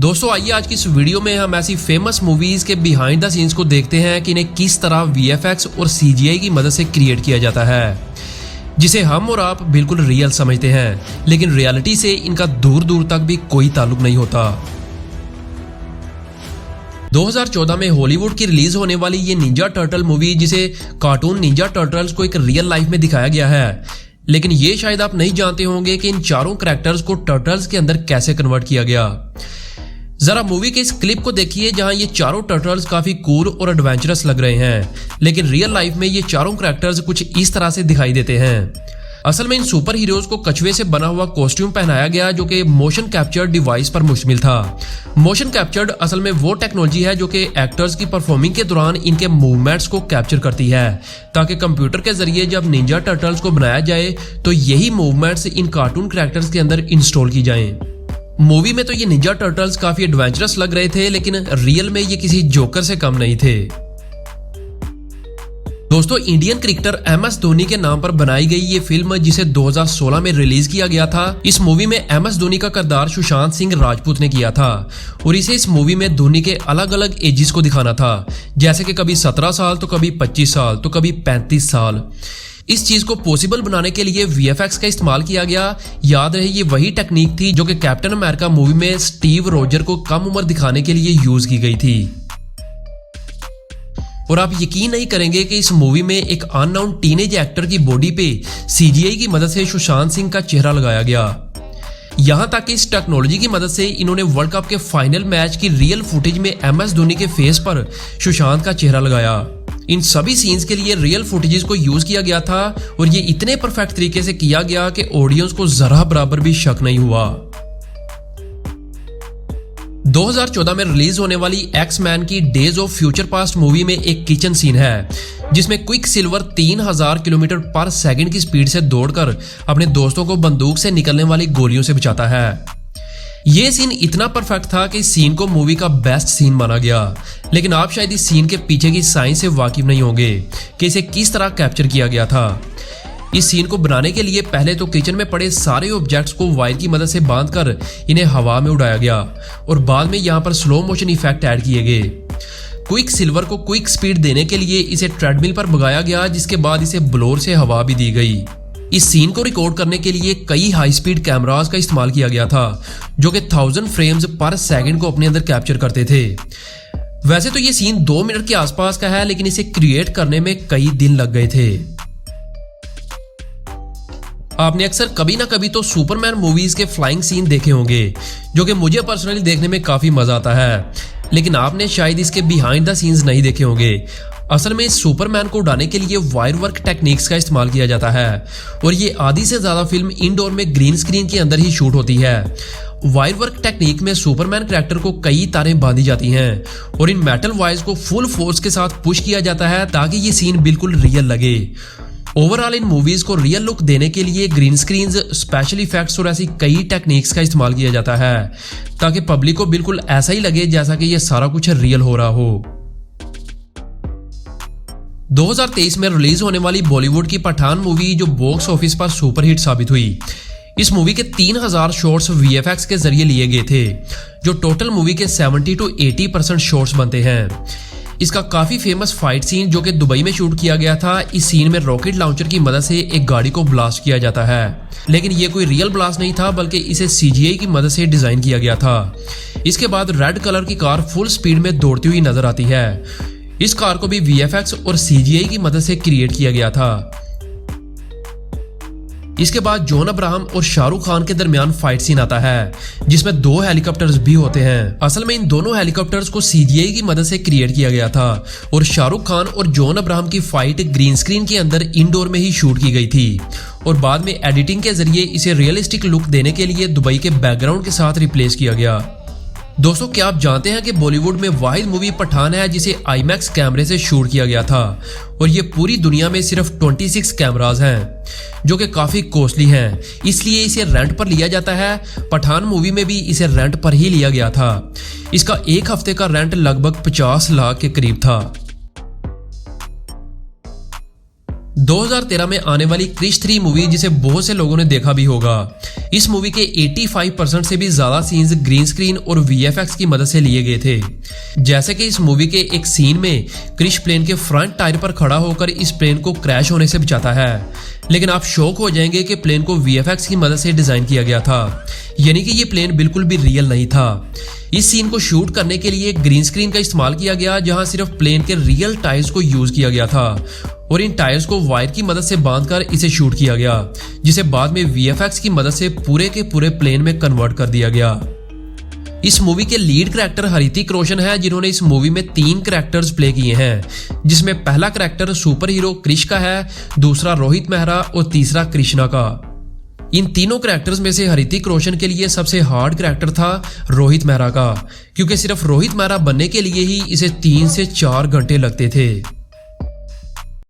दोस्तों आइए आज की इस वीडियो में हम ऐसी फेमस मूवीज के बिहाइंड द सीन्स को देखते हैं कि इन्हें किस तरह वीएफएक्स और सीजीआई की मदद से क्रिएट किया जाता है, जिसे हम और आप बिल्कुल रियल समझते हैं, लेकिन रियलिटी से इनका दूर दूर तक भी कोई ताल्लुक नहीं होता। 2014 में हॉलीवुड की रिलीज होने वाली ये निंजा टर्टल मूवी, जिसे कार्टून निंजा टर्टल्स को एक रियल लाइफ में दिखाया गया है, लेकिन ये शायद आप नहीं जानते होंगे कि इन चारों कैरेक्टर्स को टर्टल्स के अंदर कैसे कन्वर्ट किया गया। जरा मूवी के इस क्लिप को देखिए जहां ये चारों टर्टल्स काफी कूल और एडवेंचरस लग रहे हैं, लेकिन रियल लाइफ में ये चारों कैरेक्टर्स कुछ इस तरह से दिखाई देते हैं। असल में इन सुपर हीरोज को कछुए से बना हुआ कॉस्ट्यूम पहनाया गया, जो कि मोशन कैप्चर डिवाइस पर मुश्तमिल था। मोशन कैप्चर्ड असल में वो टेक्नोलॉजी है जो कि एक्टर्स की परफॉर्मिंग के दौरान इनके मूवमेंट्स को कैप्चर करती है, ताकि कंप्यूटर के जरिए जब निंजा टर्टल्स को बनाया जाए तो यही मूवमेंट्स इन कार्टून कैरेक्टर्स के अंदर इंस्टॉल की जाएं। मूवी में तो ये निंजा टर्टल्स काफी एडवेंचरस लग रहे थे, लेकिन रियल में ये किसी जोकर से कम नहीं थे। दोस्तों इंडियन क्रिकेटर एमएस धोनी के नाम पर बनाई गई ये फिल्म, जिसे 2016 में रिलीज किया गया था, इस मूवी में एमएस धोनी का किरदार सुशांत सिंह राजपूत ने किया था और इसे इस मूवी में धोनी के अलग अलग एजेस को दिखाना था, जैसे कि कभी 17 साल तो कभी 25 साल तो कभी 35 साल। इस चीज को पॉसिबल बनाने के लिए वीएफएक्स का इस्तेमाल किया गया। याद रहे ये वही टेक्निक थी जो कि कैप्टन अमेरिका मूवी में स्टीव रोजर को कम उम्र दिखाने के लिए यूज की गई थी। और आप यकीन नहीं करेंगे कि इस मूवी में एक अननोन टीनेज एक्टर की बॉडी पे सीजीआई की मदद से सुशांत सिंह का चेहरा लगाया गया। यहां तक कि इस टेक्नोलॉजी की मदद से इन्होंने वर्ल्ड कप के फाइनल मैच की रियल फुटेज में एमएस धोनी के फेस पर सुशांत का चेहरा लगाया। इन सभी सीन्स के लिए रियल फुटेजेस को यूज किया गया था और ये इतने परफेक्ट तरीके से किया गया कि ऑडियंस को जरा बराबर भी शक नहीं हुआ। 2014 में रिलीज होने वाली एक्स-मैन की days of future past movie में एक किचन सीन है, जिसमें क्विक सिल्वर 3000 किलोमीटर पर सेकंड की स्पीड से दौड़कर अपने दोस्तों को बंदूक से निकलने वाली गोलियों से बचाता है। ये सीन इतना परफेक्ट था कि इस सीन को मूवी का बेस्ट सीन माना गया, लेकिन आप शायद इस सीन के पीछे की साइंस से वाकिफ नहीं होंगे कि इसे किस तरह कैप्चर किया गया था। इस सीन को बनाने के लिए पहले तो किचन में पड़े सारे ऑब्जेक्ट्स को वायर की मदद से बांधकर इन्हें हवा में उड़ाया गया और बाद में यहाँ पर स्लो मोशन इफेक्ट ऐड किए गए। क्विक सिल्वर को क्विक स्पीड देने के लिए इसे ट्रेडमिल पर भगाया गया, जिसके बाद इसे ब्लोअर से हवा भी दी गई। इस सीन को रिकॉर्ड करने के लिए कई हाई स्पीड कैमरास का इस्तेमाल किया गया था, जो कि 1000 फ्रेम्स पर सेकंड को अपने अंदर कैप्चर करते थे। वैसे तो ये सीन 2 मिनट के आसपास का है, लेकिन इसे क्रिएट करने में कई दिन लग गए थे। आपने अक्सर कभी ना कभी तो सुपरमैन मूवीज के फ्लाइंग सीन देखे होंगे, जो कि मुझे पर्सनली देखने में काफी मजा आता है, लेकिन आपने शायद इसके बिहाइंड द सीन्स नहीं देखे होंगे। असल में इस सुपरमैन को उड़ाने के लिए वायर वर्क टेक्निक्स का इस्तेमाल किया जाता है और ये आधी से ज्यादा फिल्म इंडोर में ग्रीन स्क्रीन के अंदर ही शूट होती है। वायर वर्क टेक्निक में सुपरमैन कैरेक्टर को कई तारें बांधी जाती हैं और इन मेटल वायर्स को फुल फोर्स के साथ पुश किया जाता है ताकि ये सीन बिल्कुल रियल लगे। ओवरऑल इन मूवीज को रियल लुक देने के लिए ग्रीन स्क्रीन, स्पेशल इफेक्ट्स और ऐसी कई टेक्निक्स का इस्तेमाल किया जाता है, ताकि पब्लिक को बिल्कुल ऐसा ही लगे जैसा कि ये सारा कुछ रियल हो रहा हो। 2023 में रिलीज होने वाली बॉलीवुड की पठान मूवी, जो बॉक्स ऑफिस पर सुपरहिट साबित हुई। इस मूवी के 3000 शॉट्स वीएफएक्स के जरिए लिए गए थे, जो टोटल मूवी के 70 to 80% शॉट्स बनते हैं। इसका काफी फेमस फाइट सीन, जो कि दुबई में शूट किया गया था, इस सीन में रॉकेट लॉन्चर की मदद से एक गाड़ी को ब्लास्ट किया जाता है, लेकिन ये कोई रियल ब्लास्ट नहीं था, बल्कि इसे सीजीआई की मदद से डिजाइन किया गया था। इसके बाद रेड कलर की कार फुल स्पीड में दौड़ती हुई नजर आती है। इस कार को भी वीएफएक्स और सीजीआई की मदद से क्रिएट किया गया था। इसके बाद जॉन अब्राहम और शाहरुख खान के दरमियान फाइट सीन आता है, जिसमें 2 हेलीकॉप्टर्स भी होते हैं। असल में इन दोनों हेलीकॉप्टर्स को सीजीआई की मदद से क्रिएट किया गया था और शाहरुख खान और जॉन अब्राहम की फाइट ग्रीन स्क्रीन के अंदर इंडोर में ही शूट की गई थी और बाद में एडिटिंग के जरिए इसे रियलिस्टिक लुक देने के लिए दुबई के बैकग्राउंड के साथ रिप्लेस किया गया। दोस्तों क्या आप जानते हैं कि बॉलीवुड में वाहिद मूवी पठान है जिसे आईमैक्स कैमरे से शूट किया गया था और ये पूरी दुनिया में सिर्फ 26 कैमरास हैं, जो कि काफी कॉस्टली हैं, इसलिए इसे रेंट पर लिया जाता है। पठान मूवी में भी इसे रेंट पर ही लिया गया था। इसका 1 हफ्ते का रेंट लगभग 50 लाख के करीब था। 2013 में आने वाली क्रिश 3 मूवी जिसे बहुत से लोगों ने देखा भी होगा। इस मूवी के 85% से भी ज्यादा सीन्स ग्रीन स्क्रीन और वीएफएक्स की मदद से लिए गए थे। जैसे कि इस मूवी के एक सीन में क्रिश प्लेन के फ्रंट टायर पर खड़ा होकर इस प्लेन को क्रैश होने से बचाता है, लेकिन आप शॉक हो जाएंगे कि प्लेन को वीएफएक्स की मदद से डिजाइन किया गया था, यानी कि ये प्लेन बिल्कुल भी रियल नहीं था। इस सीन को शूट करने के लिए ग्रीन स्क्रीन का इस्तेमाल किया गया, जहां सिर्फ प्लेन के रियल टायर्स को यूज किया गया था और इन टायर्स को वायर की मदद से बांधकर इसे शूट किया गया, जिसे बाद में वीएफएक्स की मदद से पूरे के पूरे प्लेन में कन्वर्ट कर दिया गया। इस मूवी के लीड कैरेक्टर ऋतिक रोशन है, जिन्होंने इस मूवी में 3 कैरेक्टर्स प्ले किए हैं, जिसमें पहला कैरेक्टर सुपर हीरो क्रिश का है, दूसरा रोहित मेहरा और तीसरा कृष्णा का। इन तीनों कैरेक्टर्स में से ऋतिक रोशन के लिए सबसे हार्ड कैरेक्टर था रोहित मेहरा का, क्योंकि सिर्फ रोहित मेहरा बनने के लिए ही इसे 3 से 4 घंटे लगते थे।